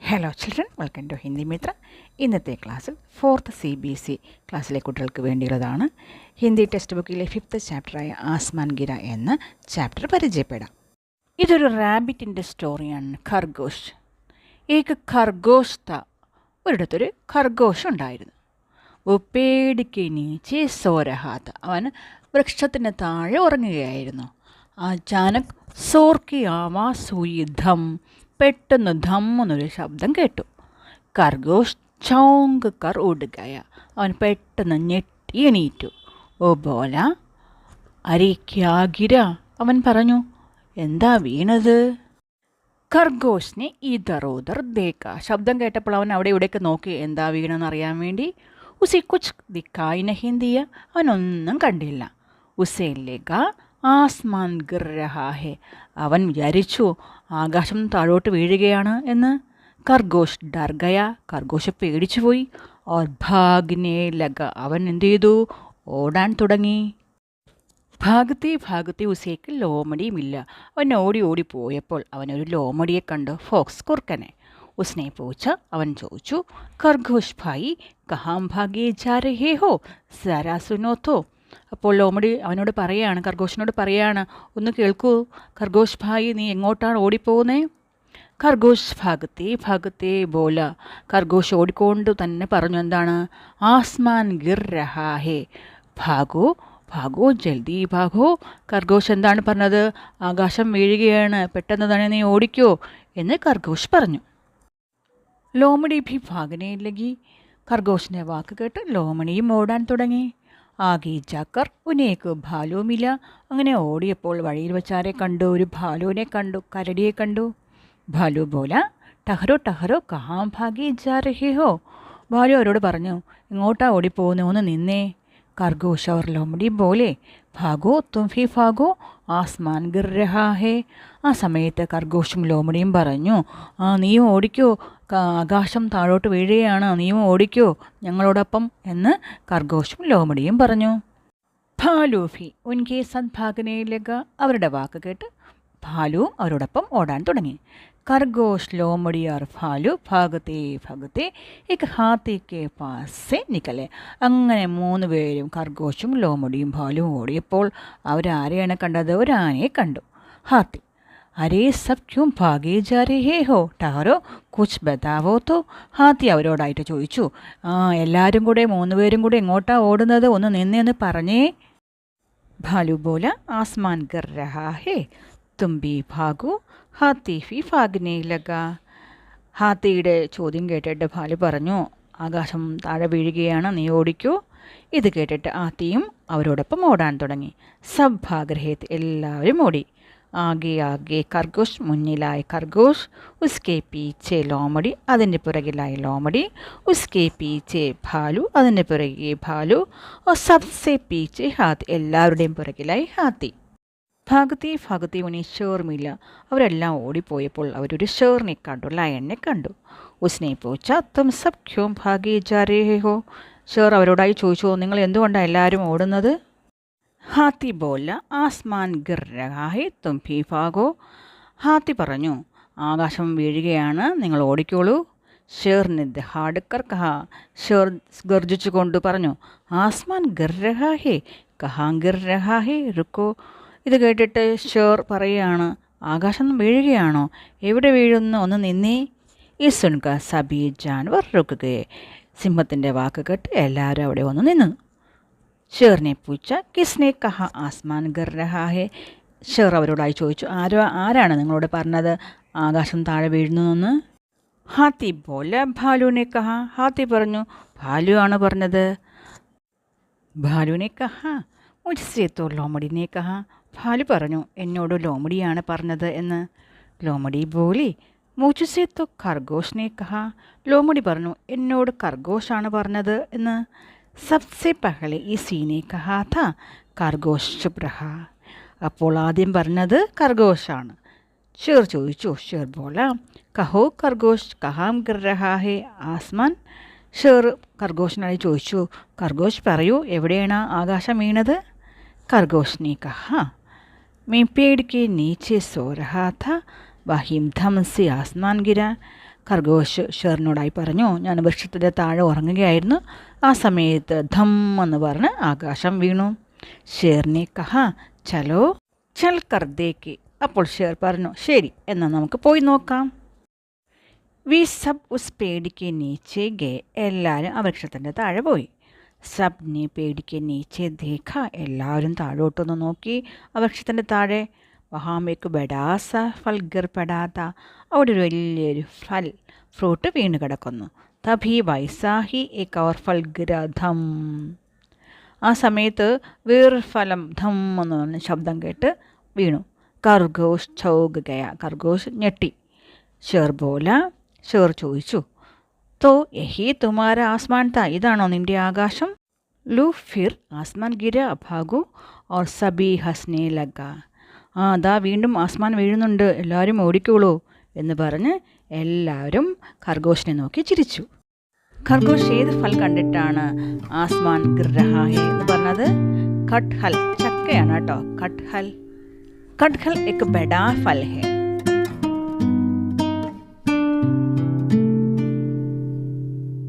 Hello children, welcome to Hindi Mitra. ഇന്നത്തെ ക്ലാസ്സിൽ 4th CBSE ക്ലാസ്സിലെ കുട്ടികൾക്ക് വേണ്ടിയുള്ളതാണ്. ഹിന്ദി ടെക്സ്റ്റ് ബുക്കിലെ 5th ചാപ്റ്ററായ ആസ്മാൻ ഗിര എന്ന ചാപ്റ്റർ പരിചയപ്പെടാം. ഇതൊരു റാബിറ്റിൻ്റെ സ്റ്റോറിയാണ്. ഖർഗോഷ്. ഏക്ക് ഖർഗോഷ് ത, ഒരിടത്തൊരു ഖർഗോഷ് ഉണ്ടായിരുന്നു. वो पेड़ के नीचे सो रहा था. അവൻ വൃക്ഷത്തിന് താഴെ ഉറങ്ങുകയായിരുന്നു. അചാനക് സോർ കി ആവാസ് ഹുയി ധം, പെട്ടെന്ന് ധം എന്നൊരു ശബ്ദം കേട്ടു. ഖർഗോഷ് ചൗങ്ക് കർ ഉടുകയ, അവൻ പെട്ടെന്ന് ഞെട്ടി എണീറ്റു. ഓ ബോല അരേ ക്യാ ഗിര, അവൻ പറഞ്ഞു, എന്താ വീണത്? ഖർഗോഷിനെ ഇതറോദർ ദേക്ക, ശബ്ദം കേട്ടപ്പോൾ അവൻ അവിടെ ഇവിടേക്ക് നോക്കി എന്താ വീണെന്ന് അറിയാൻ വേണ്ടി. ഉസെ കുച്ച് ദിക്കായി നഹീ ദിയ, അവനൊന്നും കണ്ടില്ല. ഉസേ ലഗ ആസ്മാൻ ഗിർ രഹാ ഹെ, അവൻ വിചാരിച്ചു ആകാശം താഴോട്ട് വീഴുകയാണ് എന്ന്. ഖർഗോഷ് ഡർ ഗയ, ഖർഗോഷ് പേടിച്ചുപോയി. ഓർ ഭാഗ്നെ ലഗ, അവൻ എന്ത് ചെയ്തു? ഓടാൻ തുടങ്ങി. ഭാഗത്തെ ഉസേക്ക് ലോമടിയുമില്ല. അവൻ ഓടി ഓടിപ്പോയപ്പോൾ അവനൊരു ലോമടിയെ കണ്ടു, ഫോക്സ് കുറുക്കനെ. ഉസ്നെ പൂച്ച, അവൻ ചോദിച്ചു, ഖർഗോഷ് ഭായി കഹാം ഭാഗേ ജാ രഹേ ഹോ, സരാ സുനോ തോ. അപ്പോൾ ലോമടി അവനോട് പറയാണ്, ഖർഗോഷിനോട് പറയാണ്, ഒന്ന് കേൾക്കൂ ഖർഗോഷ് ഭായി, നീ എങ്ങോട്ടാണ് ഓടിപ്പോകുന്നേ? ഖർഗോഷ് ഭാഗത്തെ ബോല, ഖർഗോഷ് ഓടിക്കൊണ്ട് തന്നെ പറഞ്ഞു, എന്താണ്? ആസ്മാൻ ഗിർ രഹാ ഹേ, ഭാഗോ ഭാഗോ ജൽദി ഭാഗോ. ഖർഗോഷ് എന്താണ് പറഞ്ഞത്? ആകാശം വീഴുകയാണ്, പെട്ടെന്ന് തന്നെ നീ ഓടിക്കോ എന്ന് ഖർഗോഷ് പറഞ്ഞു. ലോമടി ഭി ഭാഗനെ ലഗി, ഖർഗോഷിൻ്റെ വാക്ക് കേട്ട് ലോമണിയും ഓടാൻ തുടങ്ങി. ആകെ ജാക്കർ ഉനേക്ക് ഭാലുമില്ല. അങ്ങനെ ഓടിയപ്പോൾ വഴിയിൽ വെച്ചാരെ കണ്ടു? ഒരു ഭാലുവിനെ കണ്ടു, കരടിയെ കണ്ടു. ഭാലു ബോല ടഹരോ ടഹരോ കഹാം ഭാഗേ ജാ രഹേ ഹോ. ഭാലു അവരോട് പറഞ്ഞു, ഇങ്ങോട്ടാ ഓടിപ്പോകുന്നു, ഒന്ന് നിന്നേ. ഖർഗോഷ് അവർ ലോമടി ബോലെ ഭാഗോ തും ഫി ഭാഗോ ആസ്മാൻ ഗിർ രഹാ ഹേ. ആ സമയത്ത് ഖർഗോഷും ലോമടിയും പറഞ്ഞു, നീയും ഓടിക്കോ, ആകാശം താഴോട്ട് വീഴുകയാണ്, നീയും ഓടിക്കോ ഞങ്ങളോടൊപ്പം എന്ന് ഖർഗോഷും ലോമടിയും പറഞ്ഞു. ഭാലു ഫി ഉൻകെ സദ് ഭാഗനെ ലഗ, അവരുടെ വാക്ക് കേട്ട് ഭാലുവും അവരോടൊപ്പം ഓടാൻ തുടങ്ങി. ഖർഗോഷ് ലോമടി और ഭാലു ഭാഗത്തെ एक हाथी के पास से निकले. അങ്ങനെ 3 പേരും ഖർഗോഷും ലോമടിയും ഭാലുവും ഓടിയപ്പോൾ അവരാരെയാണ് കണ്ടത്? ഒരു ആനയെ കണ്ടു. ഹാത്തി അരേ സബ് ക്യൂം ഭാഗേ ജാ രഹേ ഹോ, ടഹരോ കുച്ച് ബതാവോ തോ. ഹാത്തി അവരോടായിട്ട് ചോദിച്ചു, എല്ലാവരും കൂടെ 3 പേരും കൂടെ എങ്ങോട്ടാ ഓടുന്നത്, ഒന്ന് നിന്നേന്ന് പറഞ്ഞേ. ഭാലു ബോല ആസ്മാൻ ഗർ രഹാ ഹേ തും ഭി ഭാഗോ ഹാത്തി ഫി ഭാഗ്നെ ലഗ. ഹാത്തിയുടെ ചോദ്യം കേട്ടിട്ട് ഭാലു പറഞ്ഞു, ആകാശം താഴെ വീഴുകയാണ്, നീ ഓടിക്കൂ. ഇത് കേട്ടിട്ട് ഹാത്തിയും അവരോടൊപ്പം ഓടാൻ തുടങ്ങി. സബ് ഭാഗ് രഹേ, എല്ലാവരും ഓടി. ആകെ ഖർഗോഷ്, മുന്നിലായി ഖർഗോഷ്, ഉസ്കെ പീച്ചെ ലോമടി, അതിൻ്റെ പുറകിലായി ലോമടി, ഉസ്കെ പീച്ചെ ഭാലു, അതിൻ്റെ പുറകെ ഭാലു, ഓ സബ്സെ പീച്ചെ ഹാത്തി, എല്ലാവരുടെയും പുറകിലായി ഹാത്തി. ഭാഗത്തെ ഉനി ഷേർമില്ല, അവരെല്ലാം ഓടിപ്പോയപ്പോൾ അവരൊരു ഷേറിനെ കണ്ടു, ലയണിനെ കണ്ടു. ഉസ്നെ പൂച്ച തും സബ് ക്യോം ഭാഗേ ജാ രഹേ ഹോ. ഷേർ അവരോടായി ചോദിച്ചു, നിങ്ങൾ എന്തുകൊണ്ടാണ് എല്ലാവരും ഓടുന്നത്? ഹാത്തി ബോല ആസ്മാൻ ഗിർ രഹാ ഹേ തും ഭി ഭാഗോ. ഹാത്തി പറഞ്ഞു, ആകാശം വീഴുകയാണ്, നിങ്ങൾ ഓടിക്കോളൂ. ഷേറിന് ദഹാഡ്കർ കഹാ, ഷേർ ഗർജിച്ചു കൊണ്ട് പറഞ്ഞു, ആസ്മാൻ ഗിർ രഹാ ഹേ കഹാ ഗിർ രഹാ ഹേ രുക്കോ. ഇത് കേട്ടിട്ട് ഷേർ പറയുകയാണ്, ആകാശം വീഴുകയാണോ, എവിടെ വീഴുന്നു, ഒന്ന് നിന്നേ. ഈ സുൻക സബി ജാൻവർ റുക്കുകയെ, സിംഹത്തിൻ്റെ വാക്ക് കേട്ട് എല്ലാവരും അവിടെ ഒന്ന് നിന്നു. ഷേറിനെ പൂച്ച കിസ്നെ കഹ ആസ്മാൻ ഗർ രഹാ ഹേ. ഷേർ അവരോടായി ചോദിച്ചു, ആരാണ് നിങ്ങളോട് പറഞ്ഞത് ആകാശം താഴെ വീഴുന്നു? ഹാത്തി ബോല ഭാലുവിനെ കഹ, ഹാത്തി പറഞ്ഞു, ഭാലു ആണ് പറഞ്ഞത്. ഭാലുവിനെ കഹ മുജ്സേ തോ ലോമടിനെ കഹ, ഭാലു പറഞ്ഞു, എന്നോട് ലോമടിയാണ് പറഞ്ഞത് എന്ന്. ലോമടി ബോലി മുജ്സേ തോ ഖർഗോഷിനെ കഹ, ലോമടി പറഞ്ഞു, എന്നോട് ഖർഗോഷാണ് പറഞ്ഞത് എന്ന്. സബ്സെ പഹലെ ഈ സീനെ കഹാ ഥാ ഖർഗോഷ് ചുപ് രഹാ, അപ്പോൾ ആദ്യം പറഞ്ഞത് ഖർഗോഷാണ്. ഷേർ ചോദിച്ചു, ഷേർ ബോല കഹോ ഖർഗോഷ് കഹാം ഗിർ രഹാ ഹേ ആസ്മാൻ. ഷേർ ഖർഗോഷിനായി ചോദിച്ചു, ഖർഗോഷ് പറയൂ, എവിടെയാണ് ആകാശം വീണത്? ഖർഗോഷിനെ കഹാ मैं पेड़ के नीचे सो रहा था, वहीं धम से आसमान गिरा. ഖർഗോശ് ഷേറിനോടായി പറഞ്ഞു, ഞാൻ വൃക്ഷത്തിൻ്റെ താഴെ ഉറങ്ങുകയായിരുന്നു. ആ സമയത്ത് ധം എന്ന് പറഞ്ഞ് ആകാശം വീണു. ഷേറിനെ കഹാ ചലോ ചൽ കർദേക്ക്. അപ്പോൾ ഷേർ പറഞ്ഞു, ശരി, എന്നാൽ നമുക്ക് പോയി നോക്കാം. വി സബ് ഉസ് പേടിക്ക് നീച്ചെ ഗേ. എല്ലാവരും ആ വൃക്ഷത്തിൻ്റെ താഴെ പോയി. സബ്നെ പേടിക്ക് നീച്ചെ ദേഖ. എല്ലാവരും താഴോട്ടൊന്ന് നോക്കി ആ വൃക്ഷത്തിൻ്റെ താഴെ. വഹാമേക്ക് ബഡാസ ഫൽ ഗിർ പെടാത്ത. അവിടെ ഒരു വലിയൊരു ഫ്രൂട്ട് വീണ് കിടക്കുന്നു. തഭി വൈസാഹി എ കവർ ഫൽ ഗിര ധം. ആ സമയത്ത് വേറൊരു ഫലം ധം എന്ന് പറഞ്ഞ ശബ്ദം കേട്ട് വീണു. ഖർഗോഷ് ചൗക് ഗയ. ഖർഗോഷ് ഞെട്ടി. ഷേർ ബോല. ഷേർ ചോദിച്ചു, തോ യഹി തുമാര ആസ്മാൻ താ. ഇതാണോ നിൻ്റെ ആകാശം? ലു ഫിർ ആസ്മാൻ ഗിര ഭാഗു ഓർ സബി ഹസ്നെ ലഗ. അതാ വീണ്ടും ആസ്മാൻ വീഴുന്നുണ്ട്, എല്ലാവരും ഓടിക്കോളൂ എന്ന് പറഞ്ഞ് എല്ലാവരും ഖർഗോഷിനെ നോക്കി ചിരിച്ചു. ഖർഗോഷ് ഏത് ഫൽ കണ്ടിട്ടാണ് ആസ്മാൻ ഗിർ രഹാ ഹെ എന്ന് പറഞ്ഞത്? കട്ഹൽ, ചക്കയാണ് കേട്ടോ. കട്ഹൽ. കട്ഹൽ എക്ക് ബഡാ ഫൽ ഹെ.